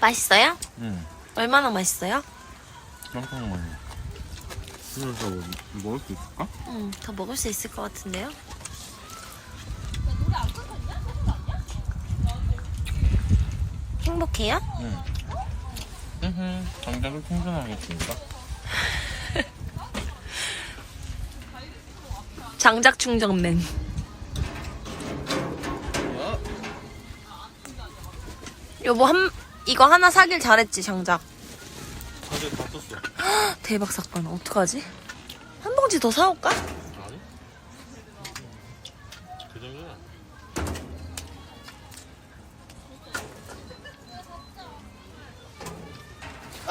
맛있어요? 응. 얼마나 맛있어요? 깜짝 놀랐네. 그래서 먹을 수 있을까? 응, 더 먹을 수 있을 것 같은데요? 행복해요? 응. 장작을 충전하겠습니다. 장작 충전맨. 여보, 이거 하나 사길 잘했지, 장작. 다들 다 썼어. 대박 사건. 어떡하지? 한 봉지 더 사올까?